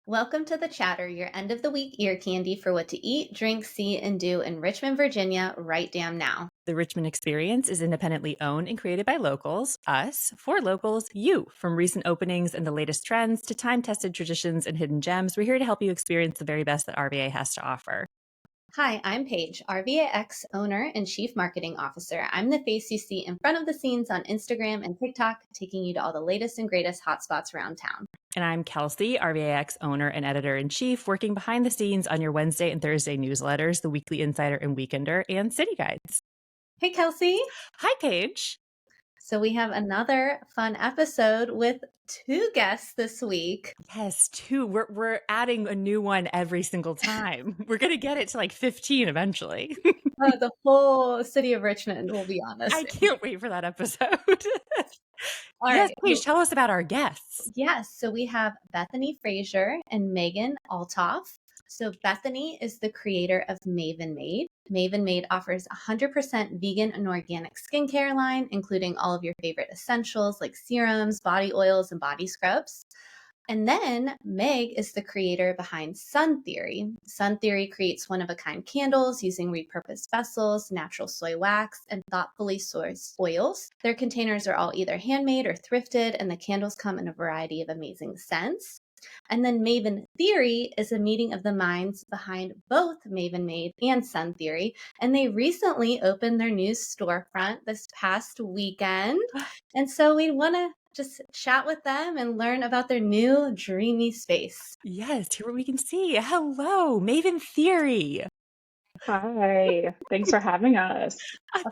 Welcome to The Chatter, your end of the week ear candy for what to eat, drink, see, and do in Richmond, Virginia, right damn now. The Richmond experience is independently owned and created by locals, us, for locals, you. From recent openings and the latest trends to time-tested traditions and hidden gems, we're here to help you experience the very best that RVA has to offer. Hi, I'm Paige, RVAX owner and chief marketing officer. I'm the face you see in front of the scenes on Instagram and TikTok, taking you to all the latest and greatest hotspots around town. And I'm Kelsey, RVAX owner and editor-in-chief, working behind the scenes on your Wednesday and Thursday newsletters, the Weekly Insider and Weekender, and City Guides. Hey, Kelsey. Hi, Paige. So we have another fun episode with two guests this week. Yes, two. We're adding a new one every single time. We're going to get it to like 15 eventually. The whole city of Richmond will be on this. I can't wait for that episode. All yes, right. Paige, tell us about our guests. Yes, so we have Bethany Frazier and Megan Althoff. So Bethany is the creator of Maven Made. Maven Made offers 100% vegan and organic skincare line, including all of your favorite essentials like serums, body oils, and body scrubs. And then Meg is the creator behind Sun Theory. Sun Theory creates one-of-a-kind candles using repurposed vessels, natural soy wax, and thoughtfully sourced oils. Their containers are all either handmade or thrifted, and the candles come in a variety of amazing scents. And then Maven Theory is a meeting of the minds behind both Maven Made and Sun Theory. And they recently opened their new storefront this past weekend. And so we want to just chat with them and learn about their new dreamy space. Yes, here we can see. Hello, Maven Theory. Hi, thanks for having us.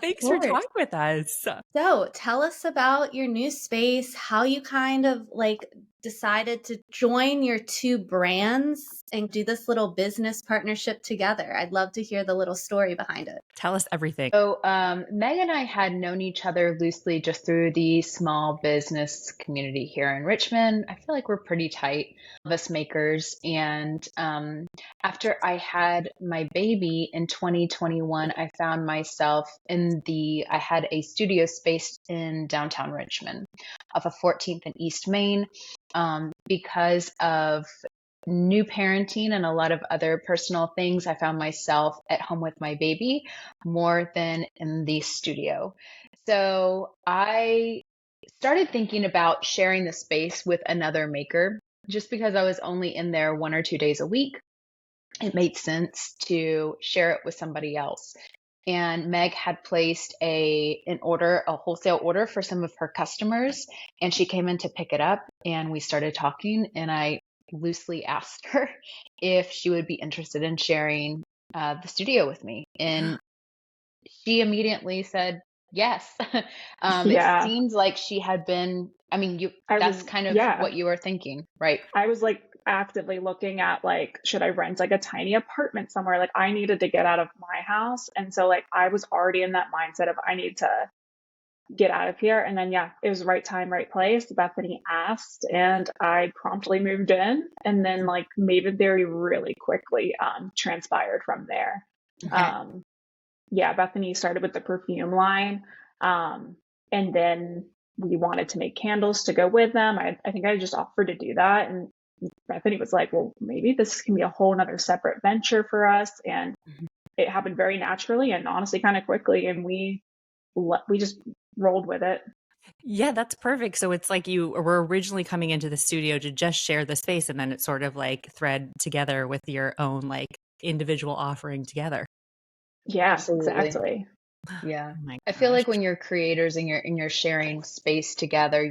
Thanks for talking with us. So tell us about your new space, how you kind of decided to join your two brands and do this little business partnership together. I'd love to hear the little story behind it. Tell us everything. So Meg and I had known each other loosely just through the small business community here in Richmond. I feel like we're pretty tight, of us makers. And after I had my baby in 2021, I found myself I had a studio space in downtown Richmond off of 14th and East Main. Because of new parenting and a lot of other personal things, I found myself at home with my baby more than in the studio. So I started thinking about sharing the space with another maker. Just because I was only in there 1 or 2 days a week, it made sense to share it with somebody else. And Meg had placed a wholesale order for some of her customers, and she came in to pick it up, and we started talking, and I loosely asked her if she would be interested in sharing the studio with me. And she immediately said yes. It seems like she had been, that's kind of what you were thinking, right? I was actively looking at should I rent a tiny apartment somewhere? I needed to get out of my house. And so I was already in that mindset of I need to get out of here. And then, it was right time, right place. Bethany asked and I promptly moved in. And then Maven Theory really quickly transpired from there. Okay. Bethany started with the perfume line. And then we wanted to make candles to go with them. I think I just offered to do that. And Bethany was like, well, maybe this can be a whole nother separate venture for us. And it happened very naturally and honestly kind of quickly. And we just rolled with it. Yeah, that's perfect. So it's like you were originally coming into the studio to just share the space, and then it sort of thread together with your own individual offering together. Yeah, absolutely. Exactly. Yeah. I feel like when you're creators and you're sharing space together,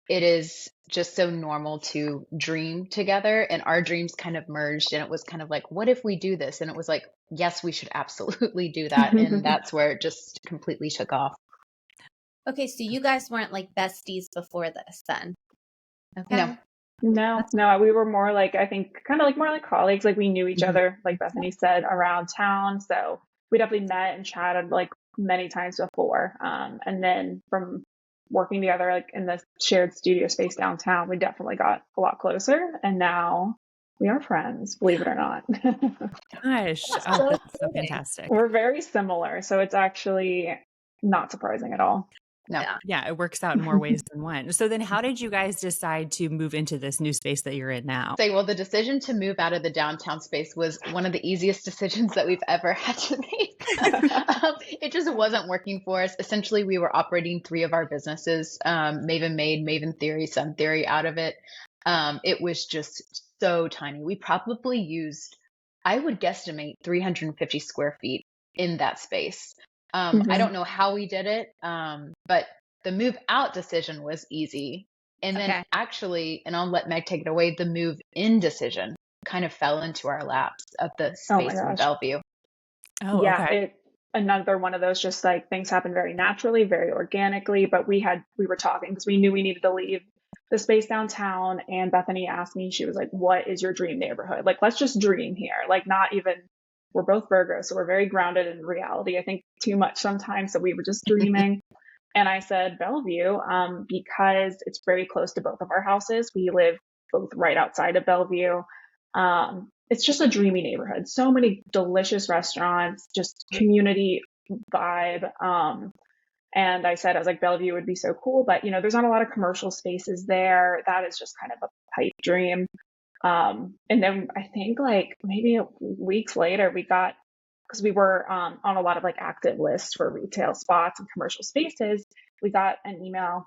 it is just so normal to dream together, and our dreams kind of merged, and it was kind of like, what if we do this? And it was like, yes, we should absolutely do that. And that's where it just completely took off. Okay, so you guys weren't besties before this then? Okay. No, we were more I think kind of more like colleagues. We knew each other, like Bethany said, around town. So we definitely met and chatted many times before. And then from working together in the shared studio space downtown, we definitely got a lot closer, and now we are friends, believe it or not. Gosh, that's so fantastic. We're very similar, so it's actually not surprising at all. No. Yeah, it works out in more ways than one. So then how did you guys decide to move into this new space that you're in now? Well, the decision to move out of the downtown space was one of the easiest decisions that we've ever had to make. It just wasn't working for us. Essentially, we were operating 3 of our businesses, Maven Made, Maven Theory, Sun Theory out of it. It was just so tiny. We probably used, I would guesstimate, 350 square feet in that space. I don't know how we did it, but the move out decision was easy. And then actually, and I'll let Meg take it away, the move in decision kind of fell into our laps of the space in Bellevue. Oh, yeah, okay. Another one of those, just like things happen very naturally, very organically, but we were talking because we knew we needed to leave the space downtown. And Bethany asked me, she was like, what is your dream neighborhood? Like, let's just dream here. Like, not even, we're both Virgos, so we're very grounded in reality. I think too much sometimes. So we were just dreaming. And I said Bellevue, because it's very close to both of our houses. We live both right outside of Bellevue. It's just a dreamy neighborhood. So many delicious restaurants, just community vibe. And I was like, Bellevue would be so cool, but there's not a lot of commercial spaces there. That is just kind of a pipe dream. And then I think like maybe weeks later because we were on a lot of like active lists for retail spots and commercial spaces, we got an email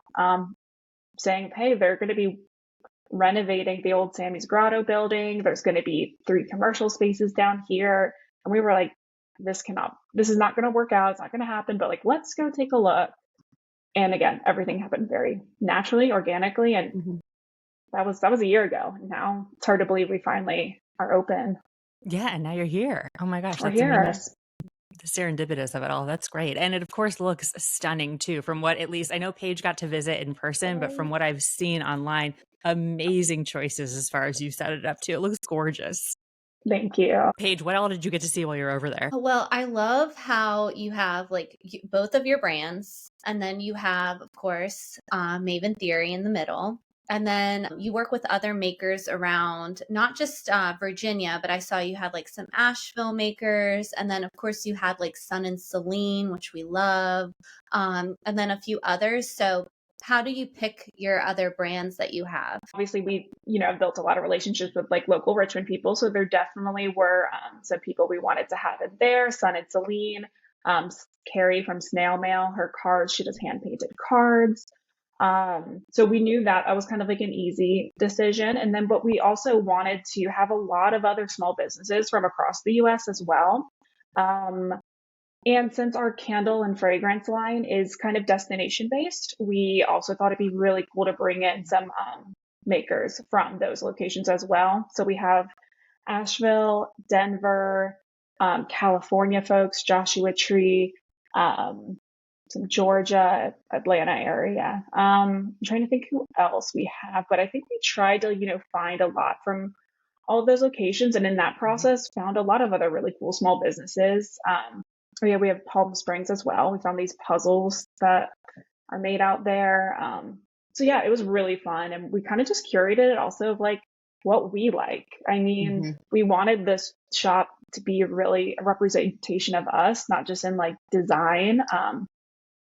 saying, hey, they're going to be renovating the old Sammy's Grotto building. There's going to be 3 commercial spaces down here. And we were like, this is not going to work out. It's not going to happen, but like, let's go take a look. And again, everything happened very naturally, organically. And that was a year ago. Now it's hard to believe we finally are open. Yeah, and now you're here. Oh my gosh, We're that's here. amazing. The serendipitous of it all. That's great. And it, of course, looks stunning, too, from what at least I know Paige got to visit in person, but from what I've seen online, amazing choices as far as you set it up, too. It looks gorgeous. Thank you. Paige, what all did you get to see while you were over there? Well, I love how you have like both of your brands, and then you have, of course, Maven Theory in the middle. And then you work with other makers around not just Virginia, but I saw you had like some Asheville makers. And then, of course, you had like Sun and Celine, which we love, and then a few others. So how do you pick your other brands that you have? Obviously, we, have built a lot of relationships with like local Richmond people. So there definitely were some people we wanted to have in there. Sun and Celine, Carrie from Snail Mail, her cards, she does hand painted cards. So we knew that was kind of like an easy decision. And then, but we also wanted to have a lot of other small businesses from across the US as well. And since our candle and fragrance line is kind of destination based, we also thought it'd be really cool to bring in some makers from those locations as well. So we have Asheville, Denver, California folks, Joshua Tree, some Georgia, Atlanta area. I'm trying to think who else we have, but I think we tried to, find a lot from all of those locations. And in that process, found a lot of other really cool small businesses. We have Palm Springs as well. We found these puzzles that are made out there. So yeah, it was really fun. And we kind of just curated it also of like what we like. I mean, we wanted this shop to be really a representation of us, not just in like design.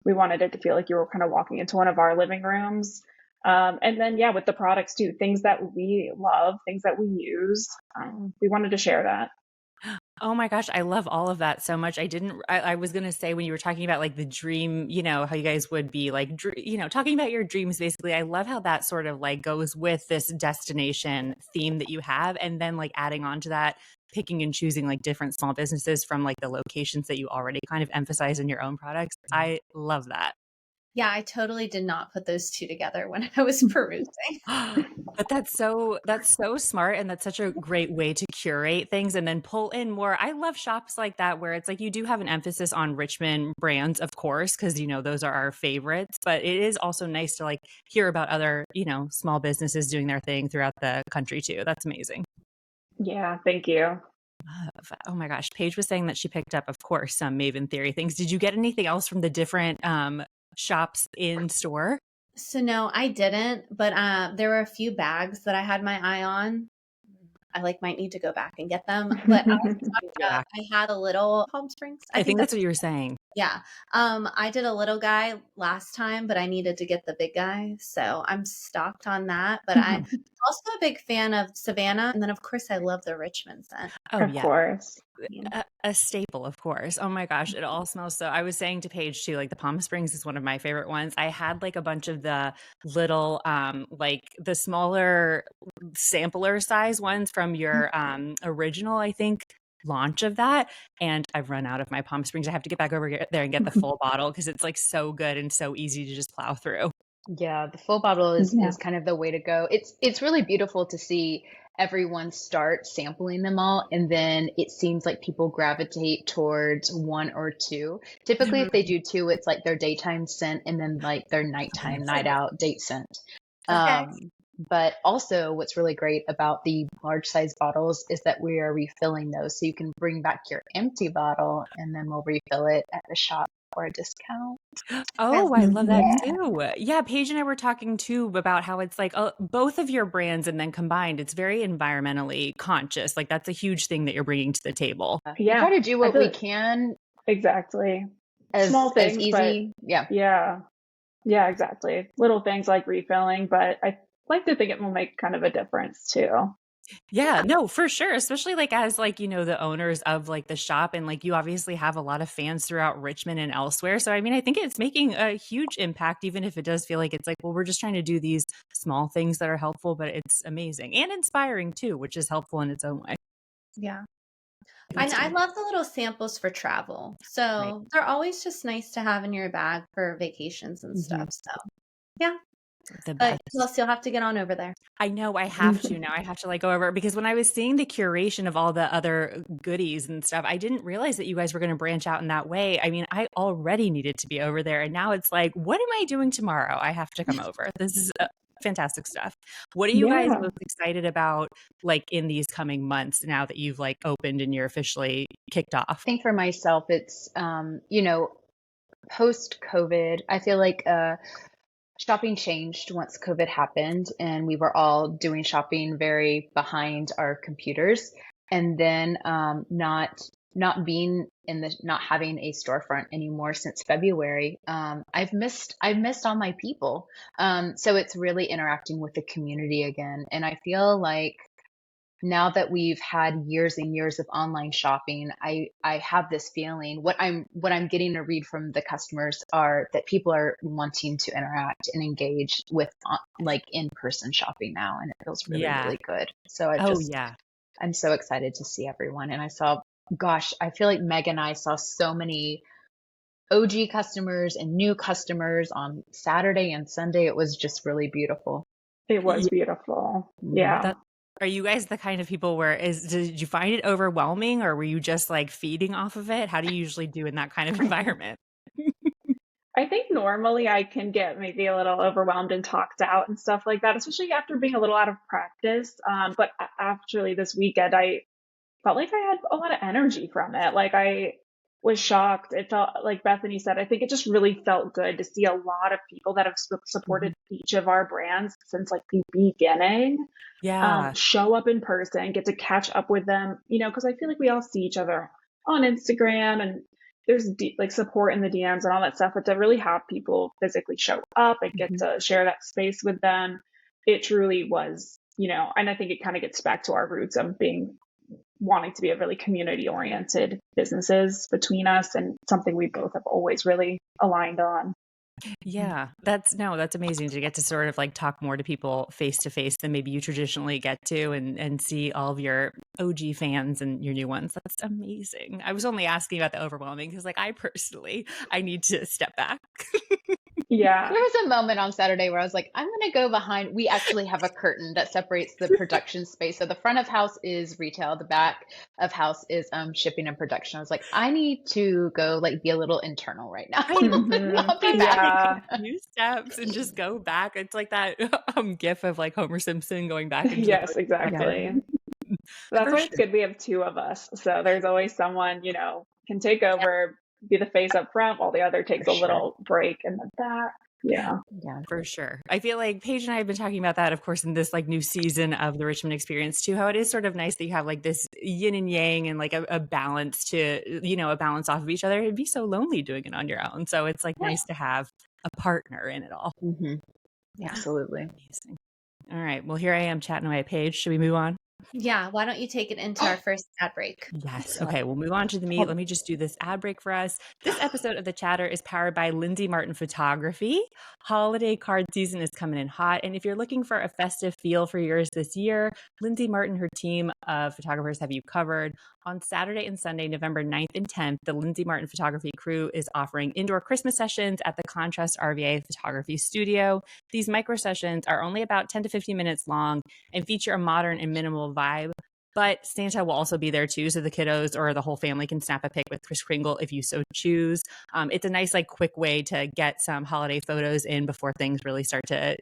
We wanted it to feel like you were kind of walking into one of our living rooms. And then, yeah, with the products too, things that we love, things that we use. We wanted to share that. Oh my gosh, I love all of that so much. I was going to say when you were talking about like the dream, how you guys would be like, talking about your dreams, basically, I love how that sort of like goes with this destination theme that you have. And then like adding on to that, picking and choosing like different small businesses from like the locations that you already kind of emphasize in your own products. I love that. Yeah, I totally did not put those two together when I was perusing. But that's so smart, and that's such a great way to curate things and then pull in more. I love shops like that where it's like you do have an emphasis on Richmond brands, of course, because those are our favorites. But it is also nice to like hear about other small businesses doing their thing throughout the country too. That's amazing. Yeah, thank you. Oh my gosh, Paige was saying that she picked up, of course, some Maven Theory things. Did you get anything else from the different shops in store? So no, I didn't, but there were a few bags that I had my eye on. I like might need to go back and get them. But I had a little Palm Springs. I think that's what you were saying. Yeah. I did a little guy last time, but I needed to get the big guy. So I'm stocked on that. But I'm also a big fan of Savannah. And then, of course, I love the Richmond scent. Oh, Of course. A staple, of course. Oh my gosh, it all smells so. I was saying to Paige too, like the Palm Springs is one of my favorite ones. I had like a bunch of the little, like the smaller sampler size ones from your original, I think, launch of that. And I've run out of my Palm Springs. I have to get back over there and get the full bottle because it's like so good and so easy to just plow through. Yeah, the full bottle is kind of the way to go. It's really beautiful to see everyone start sampling them all, and then it seems like people gravitate towards one or two. Typically, if they do two, it's like their daytime scent and then like their nighttime, night out date scent. But also what's really great about the large size bottles is that we are refilling those. So you can bring back your empty bottle and then we'll refill it at the shop or a discount. Oh, I love that too. Yeah, Paige and I were talking too about how it's like both of your brands and then combined, it's very environmentally conscious. Like that's a huge thing that you're bringing to the table. We try to do what we can. Exactly. As, small things, as easy. Yeah, exactly. Little things like refilling, but I like to think it will make kind of a difference too. Yeah, no, for sure. Especially like as like, you know, the owners of like the shop and like you obviously have a lot of fans throughout Richmond and elsewhere. So, I mean, I think it's making a huge impact, even if it does feel like it's like, well, we're just trying to do these small things that are helpful, but it's amazing and inspiring too, which is helpful in its own way. Yeah. I love the little samples for travel. So they're always just nice to have in your bag for vacations and stuff. So, yeah. But Kelsey, you'll have to get on over there. I know I have to now. I have to like go over because when I was seeing the curation of all the other goodies and stuff, I didn't realize that you guys were going to branch out in that way. I mean, I already needed to be over there. And now it's like, what am I doing tomorrow? I have to come over. This is fantastic stuff. What are you guys most excited about like in these coming months now that you've like opened and you're officially kicked off? I think for myself, it's, you know, post COVID, I feel like, shopping changed once COVID happened and we were all doing shopping very behind our computers. And then not being in the not having a storefront anymore since February. I've missed all my people. So it's really interacting with the community again. And I feel like now that we've had years and years of online shopping, I have this feeling what I'm getting to read from the customers are that people are wanting to interact and engage with like in-person shopping now, and it feels really really good. So I'm so excited to see everyone. And I feel like Meg and I saw so many OG customers and new customers on Saturday and Sunday. It was just really beautiful. It was beautiful. Yeah. Are you guys the kind of people where did you find it overwhelming or were you just like feeding off of it? How do you usually do in that kind of environment? I think normally I can get maybe a little overwhelmed and talked out and stuff like that, especially after being a little out of practice. But actually this weekend, I felt like I had a lot of energy from it. Like I was shocked. It felt like Bethany said, I think it just really felt good to see a lot of people that have supported each of our brands since like the beginning. Show up in person, get to catch up with them, you know, because I feel like we all see each other on Instagram and there's like support in the DMs and all that stuff, but to really have people physically show up and get to share that space with them, it truly was, you know, and I think it kind of gets back to our roots of wanting to be a really community oriented businesses between us and something we both have always really aligned on. Yeah, that's amazing to get to sort of like talk more to people face to face than maybe you traditionally get to and see all of your OG fans and your new ones. That's amazing. I was only asking about the overwhelming because like I need to step back. Yeah. There was a moment on Saturday where I was like, I'm going to go behind. We actually have a curtain that separates the production space. So the front of house is retail. The back of house is shipping and production. I was like, I need to go like be a little internal right now. I'll be back. A few steps and just go back. It's like that gif of like Homer Simpson going back. Yes, exactly. That's why it's good we have two of us. So there's always someone, you know, can take over, be the face up front while the other takes a little break in the back. Yeah. Yeah. For sure. I feel like Paige and I have been talking about that, of course, in this like new season of the Richmond experience too, how it is sort of nice that you have like this yin and yang and like a balance to, a balance off of each other. It'd be so lonely doing it on your own. So it's like nice to have a partner in it all. Mm-hmm. Yeah. Absolutely. Amazing. All right. Well, here I am chatting away. Paige, should we move on? Yeah. Why don't you take it into our first ad break? Yes. Okay. We'll move on to the meat. Let me just do this ad break for us. This episode of The Chatter is powered by Lindsay Martin Photography. Holiday card season is coming in hot. And if you're looking for a festive feel for yours this year, Lindsay Martin, her team of photographers have you covered. On Saturday and Sunday, November 9th and 10th, the Lindsay Martin Photography crew is offering indoor Christmas sessions at the Contrast RVA Photography Studio. These micro sessions are only about 10 to 15 minutes long and feature a modern and minimal vibe. But Santa will also be there too, so the kiddos or the whole family can snap a pic with Kris Kringle if you so choose. It's a nice, like, quick way to get some holiday photos in before things really start to,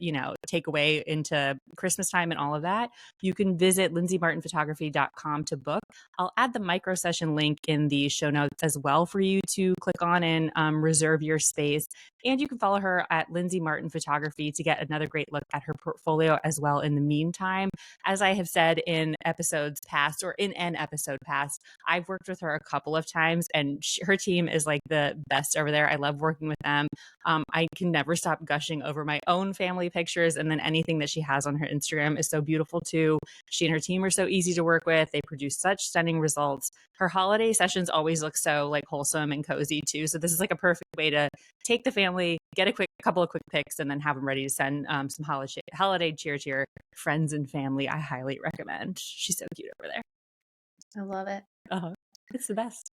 take away into Christmas time and all of that. You can visit lindsaymartinphotography.com to book. I'll add the micro session link in the show notes as well for you to click on and reserve your space. And you can follow her at Lindsay Martin Photography to get another great look at her portfolio as well in the meantime. As I have said in episodes past or in an episode past, I've worked with her a couple of times and her team is like the best over there. I love working with them. I can never stop gushing over my own family pictures, and then anything that she has on her Instagram is so beautiful too. She and her team are so easy to work with. They produce such stunning results. Her holiday sessions always look so like wholesome and cozy too. So this is like a perfect way to take the family, get a couple of quick pics, and then have them ready to send some holiday cheer to your friends and family. I highly recommend. She's so cute over there. I love it. It's the best.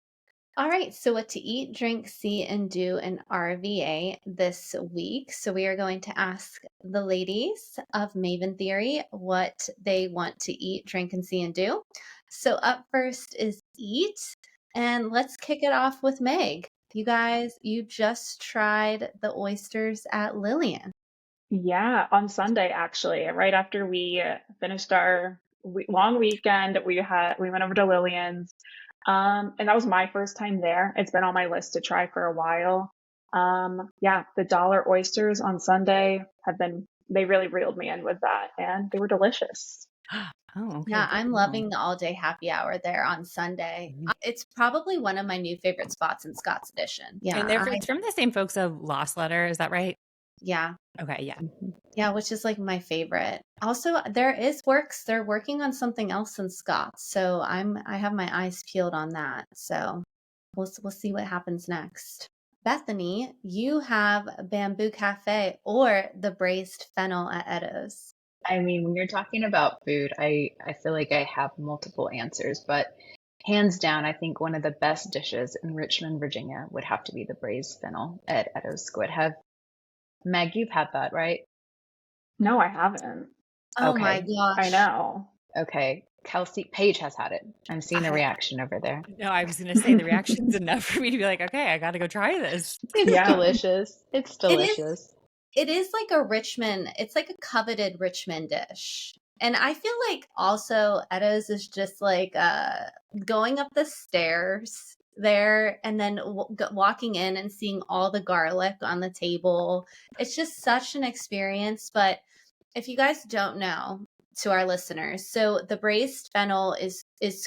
All right. So what to eat, drink, see, and do in RVA this week. So we are going to ask the ladies of Maven Theory what they want to eat, drink, and see and do. So up first is eat. And let's kick it off with Meg. You guys, you just tried the oysters at Lillian. Yeah, on Sunday actually, right after we finished our long weekend, we went over to Lillian's, and that was my first time there. It's been on my list to try for a while. Yeah, the dollar oysters on Sunday they really reeled me in with that, and they were delicious. Oh, okay. Yeah, I'm loving the all-day happy hour there on Sunday. It's probably one of my new favorite spots in Scott's Edition. Yeah, And it's from the same folks of Lost Letter, is that right? yeah. Okay, yeah. Yeah, which is like my favorite. Also, they're working on something else in Scott's, so I have my eyes peeled on that. So we'll see what happens next. Bethany, you have Bamboo Cafe or the Braised Fennel at Edo's. I mean, when you're talking about food, I feel like I have multiple answers, but hands down, I think one of the best dishes in Richmond, Virginia would have to be the braised fennel at Edo's Squid. Meg, you've had that, right? No, I haven't. Oh Okay. my gosh. I know. Okay. Kelsey, Paige has had it. I'm seeing a reaction over there. No, I was going to say the reaction's enough for me to be like, okay, I got to go try this. It's delicious. It's delicious. It is like it's like a coveted Richmond dish. And I feel like also Edo's is just like going up the stairs there and then walking in and seeing all the garlic on the table. It's just such an experience. But if you guys don't know, to our listeners, so the braised fennel is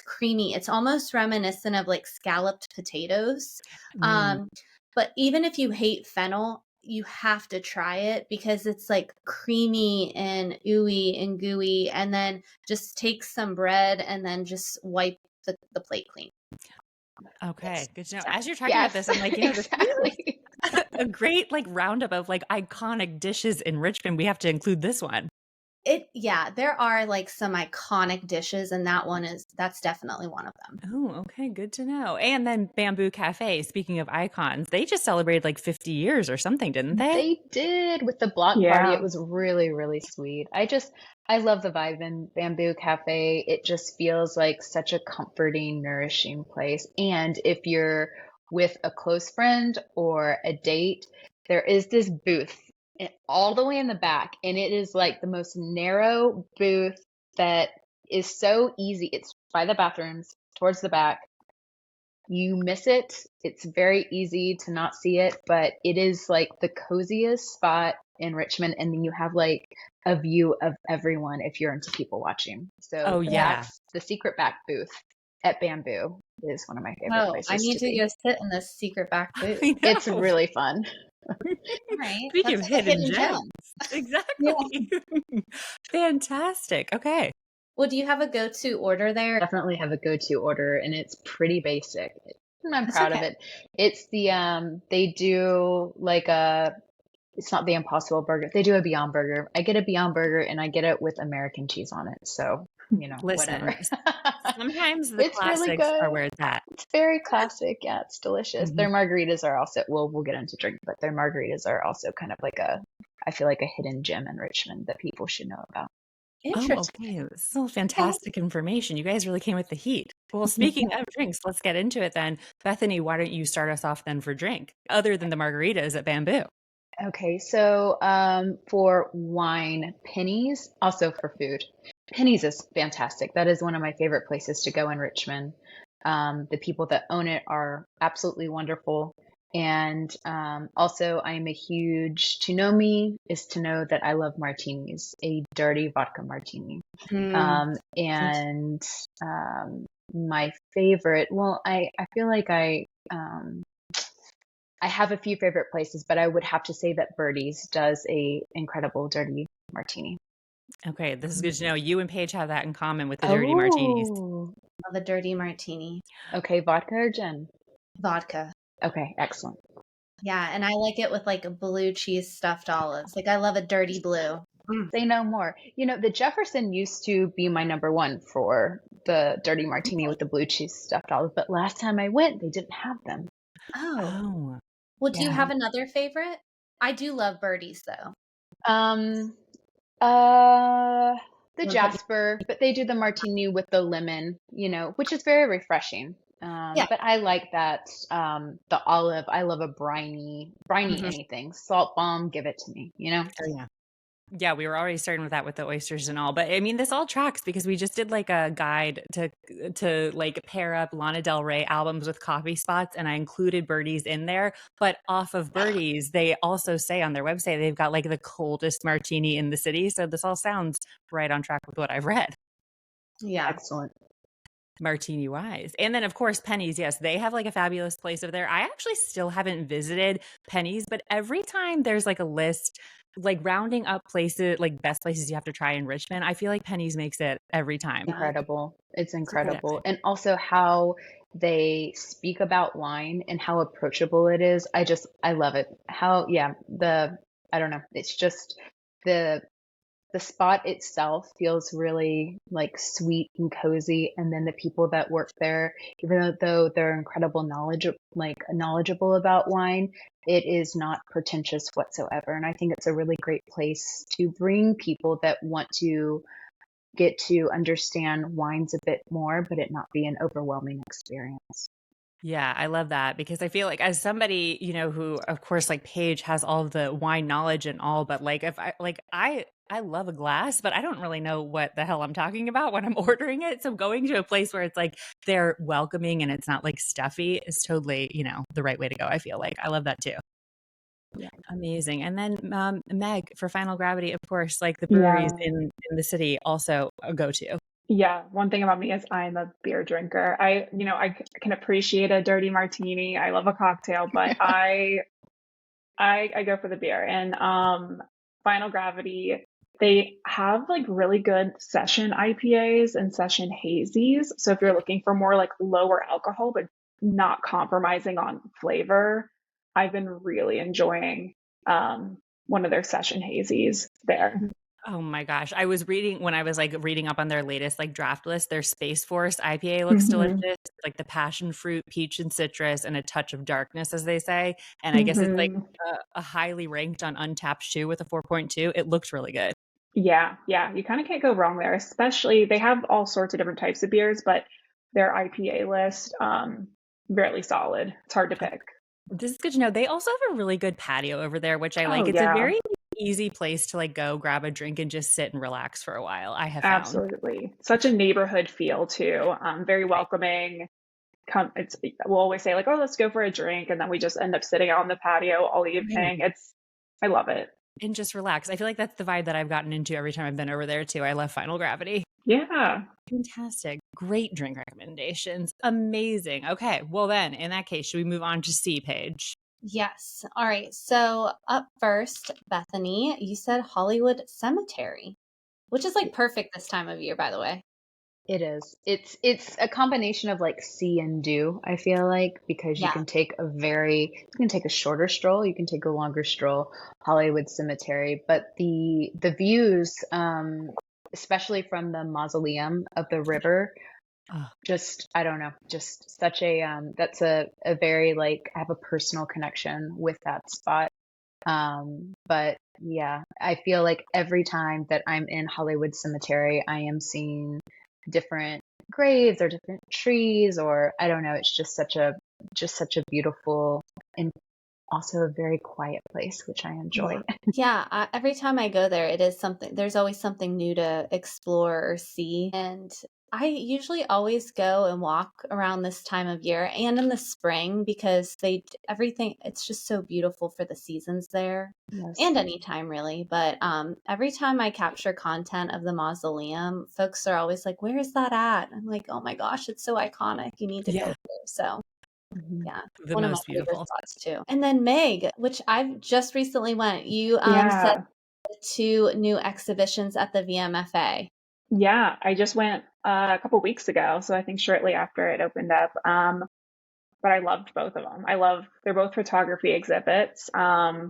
creamy. It's almost reminiscent of like scalloped potatoes. But even if you hate fennel, you have to try it because it's like creamy and ooey and gooey, and then just take some bread and then just wipe the plate clean. Okay, good to know. As you're talking about this, I'm like, exactly. a great like roundup of like iconic dishes in Richmond. We have to include this one. There are like some iconic dishes, and that's definitely one of them. Oh, okay, good to know. And then Bamboo Cafe, speaking of icons, they just celebrated like 50 years or something, didn't they? They did with the block party. It was really, really sweet. I love the vibe in Bamboo Cafe. It just feels like such a comforting, nourishing place. And if you're with a close friend or a date, there is this booth all the way in the back, and it is like the most narrow booth that is so easy. It's by the bathrooms towards the back. you miss it. It's very easy to not see it, but it is like the coziest spot in Richmond. And then you have like a view of everyone if you're into people watching. So that's the secret back booth at Bamboo is one of my favorite places. I need to be. go sit in this secret back booth. It's really fun. Right. Speaking That's of like hidden gems. Exactly. Yeah. Fantastic. Okay. Well, do you have a go-to order there? Definitely have a go-to order, and it's pretty basic. I'm proud of it. It's the they do like it's not the Impossible Burger. They do a Beyond Burger. I get a Beyond Burger and I get it with American cheese on it. So, Listen, whatever. Sometimes the It's classics really good. are where it's at. It's very classic. Yeah, it's delicious. Their margaritas are also, we'll get into drink, but their margaritas are also kind of like I feel like a hidden gem in Richmond that people should know about. Interesting. Okay. This is all fantastic information. You guys really came with the heat. Well, speaking of drinks, let's get into it then. Bethany, why don't you start us off then for drink, other than the margaritas at Bamboo? Okay, so for wine, Penny's, also for food. Penny's is fantastic. That is one of my favorite places to go in Richmond. The people that own it are absolutely wonderful. And also, I am to know me is to know that I love martinis, a dirty vodka martini. And my favorite, well, I feel like I have a few favorite places, but I would have to say that Birdie's does a incredible dirty martini. Okay, this is good to know. You and Paige have that in common with the dirty martinis. Love a dirty martini. Okay, vodka or gin? Vodka. Okay, excellent. Yeah, and I like it with like blue cheese stuffed olives. Like I love a dirty blue. Say no more. The Jefferson used to be my number one for the dirty martini with the blue cheese stuffed olive, but last time I went, they didn't have them. Oh. Well, do you have another favorite? I do love Birdie's though. The Jasper, but they do the martini with the lemon, which is very refreshing. But I like that. The olive, I love a briny anything. Salt bomb, give it to me, Oh, yeah. Yeah, we were already starting with that with the oysters and all. But I mean, this all tracks because we just did like a guide to like pair up Lana Del Rey albums with coffee spots, and I included Birdie's in there. But off of Birdie's, they also say on their website they've got like the coldest martini in the city. So this all sounds right on track with what I've read. Yeah. Excellent. Martini wise. And then of course Penny's, yes, they have like a fabulous place over there. I actually still haven't visited Penny's, but every time there's like a list like rounding up places, like best places you have to try in Richmond, I feel like Penny's makes it every time. Incredible. It's incredible. And also how they speak about wine and how approachable it is. I love it. I don't know. It's just the spot itself feels really like sweet and cozy. And then the people that work there, even though they're incredible knowledgeable about wine, it is not pretentious whatsoever. And I think it's a really great place to bring people that want to get to understand wines a bit more, but it not be an overwhelming experience. Yeah, I love that because I feel like as somebody, who of course like Paige has all the wine knowledge and all, but like if I love a glass, but I don't really know what the hell I'm talking about when I'm ordering it. So going to a place where it's like they're welcoming and it's not like stuffy is totally, the right way to go. I feel like I love that too. Yeah. Amazing. And then Meg, for Final Gravity, of course, like the breweries in the city also a go-to. Yeah, one thing about me is I'm a beer drinker. I can appreciate a dirty martini. I love a cocktail, but I go for the beer. And Final Gravity, they have like really good session IPAs and session hazies. So if you're looking for more like lower alcohol but not compromising on flavor, I've been really enjoying one of their session hazies there. Oh my gosh. I was reading when I was like reading up on their latest like draft list, their Space Force IPA looks delicious. Like the passion fruit, peach and citrus, and a touch of darkness, as they say. And I guess it's like a highly ranked on Untapped too with a 4.2. It looks really good. Yeah. You kind of can't go wrong there, especially they have all sorts of different types of beers, but their IPA list, really solid. It's hard to pick. This is good to know. They also have a really good patio over there, which I like. It's a very easy place to like go grab a drink and just sit and relax for a while. I have found. Absolutely. Such a neighborhood feel too. Very welcoming, we'll always say like, oh, let's go for a drink. And then we just end up sitting out on the patio all evening. I love it. And just relax. I feel like that's the vibe that I've gotten into every time I've been over there too. I love Final Gravity. Yeah. Fantastic. Great drink recommendations. Amazing. Okay. Well then, in that case, should we move on to C, Paige? Yes. All right. So up first, Bethany, you said Hollywood Cemetery, which is like perfect this time of year, by the way. It is. It's a combination of like see and do, I feel like, because you can take a shorter stroll, you can take a longer stroll, Hollywood Cemetery, but the views, especially from the mausoleum of the river, just, I don't know, just such a, that's a very like, I have a personal connection with that spot. But yeah, I feel like every time that I'm in Hollywood Cemetery, I am seeing different graves or different trees, or I don't know, it's just such a beautiful and also a very quiet place, which I enjoy. Yeah, every time I go there, there's always something new to explore or see. And I usually always go and walk around this time of year and in the spring because it's just so beautiful for the seasons there. Yes. And anytime really. But every time I capture content of the mausoleum, folks are always like, where is that at? I'm like, oh my gosh, it's so iconic. You need to go there. So yeah, The one of my most favorite beautiful spots too. And then Meg, which I've just recently went, you said 2 new exhibitions at the VMFA. Yeah, I just went a couple weeks ago, so I think shortly after it opened up. But I loved both of them. They're both photography exhibits. Yeah,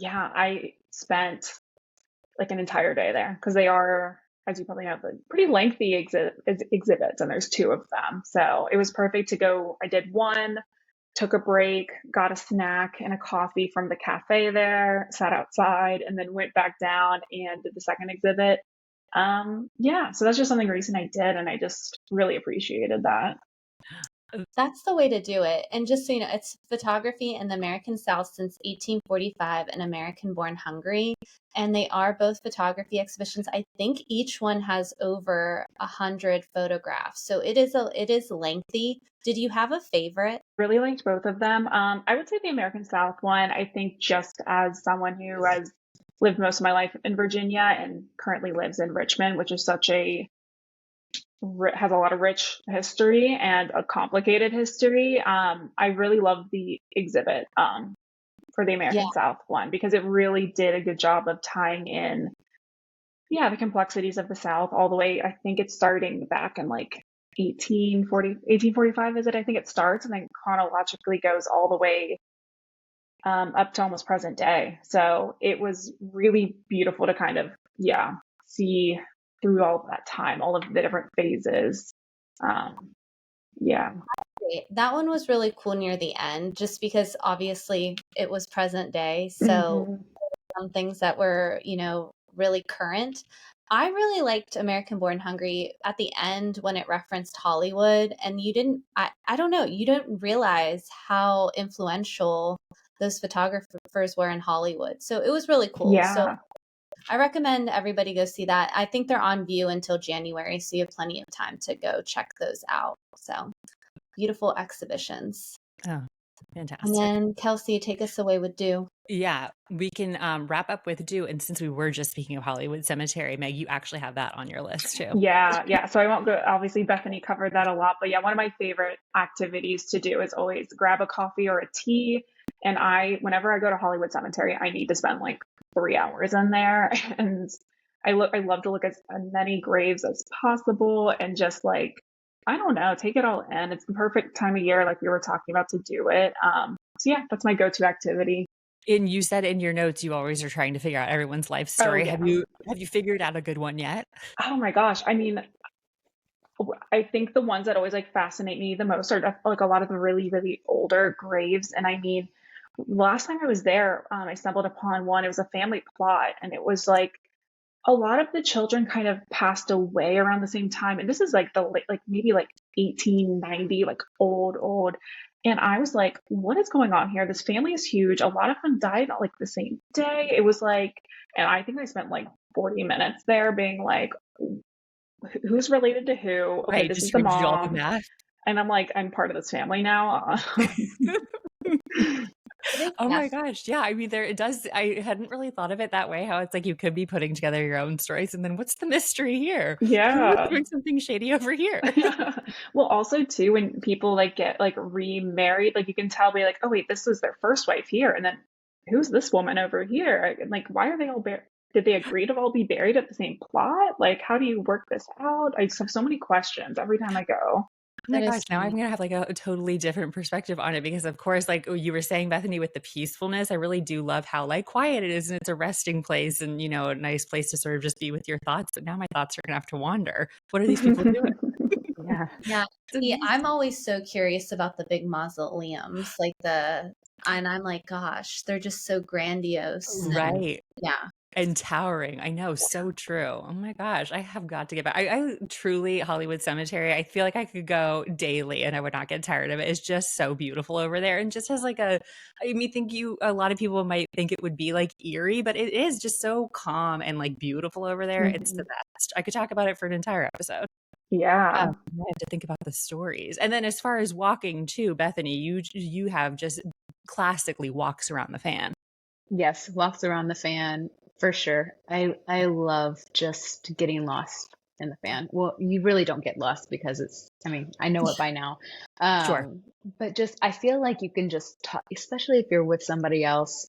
I spent like an entire day there because they are, as you probably know, like pretty lengthy exhibits, and there's 2 of them. So it was perfect to go. I did one, took a break, got a snack and a coffee from the cafe there, sat outside, and then went back down and did the second exhibit. Yeah, so that's just something recent I did, and I just really appreciated that. That's the way to do it. And just so you know, it's photography in the American South since 1845 in American-born Hungary. And they are both photography exhibitions. I think each one has over 100 photographs. So it is lengthy. Did you have a favorite? Really liked both of them. I would say the American South one, I think just as someone who has lived most of my life in Virginia and currently lives in Richmond, which is has a lot of rich history and a complicated history. I really love the exhibit for the American South one because it really did a good job of tying in, the complexities of the South all the way. I think it's starting back in like 1845 is it? I think it starts and then chronologically goes all the way up to almost present day. So it was really beautiful to kind of, see through all of that time, all of the different phases. That one was really cool near the end, just because obviously it was present day. So some things that were, really current. I really liked American Born Hungry at the end when it referenced Hollywood, and I don't know, you didn't realize how influential those photographers were in Hollywood. So it was really cool. Yeah. So I recommend everybody go see that. I think they're on view until January, so you have plenty of time to go check those out. So beautiful exhibitions. Oh, fantastic. And then Kelsey, take us away with Do. Yeah, we can wrap up with Do. And since we were just speaking of Hollywood Cemetery, Meg, you actually have that on your list too. Yeah. So I won't go, obviously Bethany covered that a lot, but one of my favorite activities to do is always grab a coffee or a tea. And whenever I go to Hollywood Cemetery, I need to spend like 3 hours in there. And I love to look at as many graves as possible and just like, I don't know, take it all in. It's the perfect time of year, like we were talking about, to do it. So yeah, that's my go-to activity. And you said in your notes, you always are trying to figure out everyone's life story. Oh, yeah. Have you figured out a good one yet? Oh my gosh. I mean, I think the ones that always like fascinate me the most are like a lot of the really, really older graves. And I mean, last time I was there, I stumbled upon one. It was a family plot, and it was like a lot of the children kind of passed away around the same time. And this is like maybe like 1890, like old. And I was like, what is going on here? This family is huge. A lot of them died like the same day. It was like, and I think I spent like 40 minutes there being like, who's related to who? Okay, Right, this just is the trying to do all the mom. math. And I'm like, I'm part of this family now. Oh my gosh. Yeah. I mean, it does. I hadn't really thought of it that way, how it's like you could be putting together your own stories. And then what's the mystery here? Yeah. Doing something shady over here. Well, also too, when people like get like remarried, like you can tell be like, oh wait, this was their first wife here, and then who's this woman over here? And like, why are they all did they agree to all be buried at the same plot? Like, how do you work this out? I just have so many questions every time I go. Oh my gosh, now I'm going to have like a totally different perspective on it because of course, like you were saying, Bethany, with the peacefulness, I really do love how like quiet it is and it's a resting place and, you know, a nice place to sort of just be with your thoughts. But now my thoughts are going to have to wander. What are these people doing? Yeah. See, I'm always so curious about the big mausoleums, like and I'm like, gosh, they're just so grandiose. Right. Yeah. And towering. I know. So true. Oh my gosh. I have got to get back. I truly, Hollywood Cemetery, I feel like I could go daily and I would not get tired of it. It's just so beautiful over there. And just has like a lot of people might think it would be like eerie, but it is just so calm and like beautiful over there. It's the best. I could talk about it for an entire episode. Yeah. I have to think about the stories. And then as far as walking too, Bethany, you have just classically walks around the fan. Yes, walks around the fan for sure. I love just getting lost in the fan. Well, you really don't get lost because I know it by now. Sure. But just, I feel like you can just talk, especially if you're with somebody else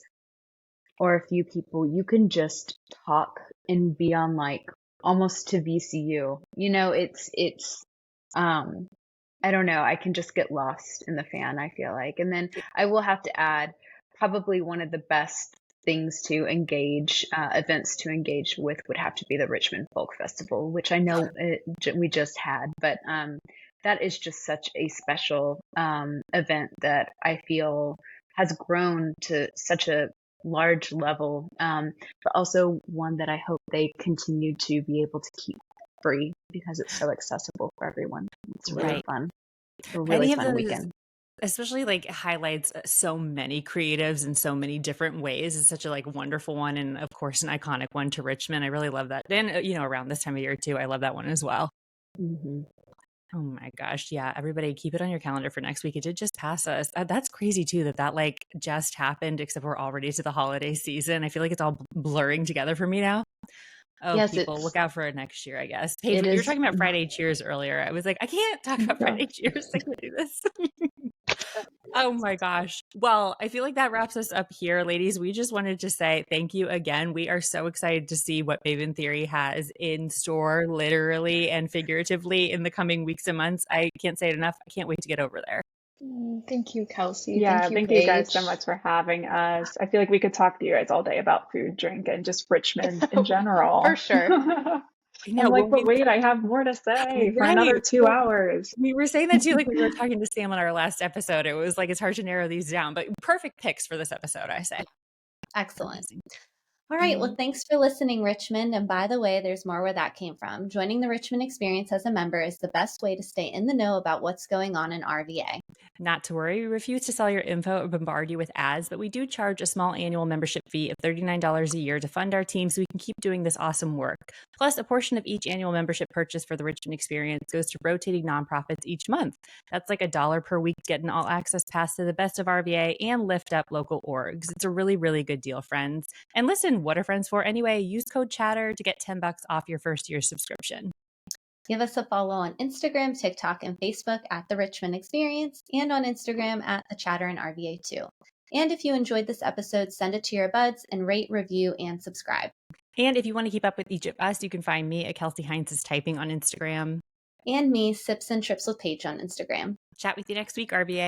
or a few people, you can just talk and be on like almost to VCU. You know, I don't know. I can just get lost in the fan, I feel like. And then I will have to add probably one of the best things to engage, events to engage with would have to be the Richmond Folk Festival, which I know we just had, but that is just such a special event that I feel has grown to such a large level, but also one that I hope they continue to be able to keep free because it's so accessible for everyone. It's really fun. It's a really fun weekend. Especially like highlights so many creatives in so many different ways. It's such a like wonderful one. And of course, an iconic one to Richmond. I really love that. And, you know, around this time of year too, I love that one as well. Mm-hmm. Oh my gosh. Yeah. Everybody keep it on your calendar for next week. It did just pass us. That's crazy too, that like just happened, except we're already to the holiday season. I feel like it's all blurring together for me now. Oh, yes, people, look out for it next year, I guess. Paige, you were talking about Friday Cheers earlier. I was like, I can't talk about Friday Cheers. I can't do this. Oh my gosh. Well, I feel like that wraps us up here, ladies. We just wanted to say thank you again. We are so excited to see what Maven Theory has in store, literally and figuratively, in the coming weeks and months. I can't say it enough. I can't wait to get over there. Thank you, Kelsey. Yeah, thank you guys so much for having us. I feel like we could talk to you guys all day about food, drink, and just Richmond in general. For sure. No, like, but wait, I have more to say for another 2 hours. We were saying that too, like we were talking to Sam on our last episode. It was like, it's hard to narrow these down, but perfect picks for this episode, I say. Excellent. All right. Well, thanks for listening, Richmond. And by the way, there's more where that came from. Joining the Richmond Experience as a member is the best way to stay in the know about what's going on in RVA. Not to worry, we refuse to sell your info or bombard you with ads, but we do charge a small annual membership fee of $39 a year to fund our team so we can keep doing this awesome work. Plus, a portion of each annual membership purchase for the Richmond Experience goes to rotating nonprofits each month. That's like $1 per week to get an all-access pass to the best of RVA and lift up local orgs. It's a really, really good deal, friends. And listen, what are friends for anyway? Use code CHATTER to get $10 off your first year subscription. Give us a follow on Instagram, TikTok, and Facebook at The Richmond Experience, and on Instagram at The Chatter and RVA too. And if you enjoyed this episode, send it to your buds and rate, review, and subscribe. And if you want to keep up with each of us, you can find me at Kelsey Hines' Typing on Instagram. And me, Sips and Trips with Paige on Instagram. Chat with you next week, RVA.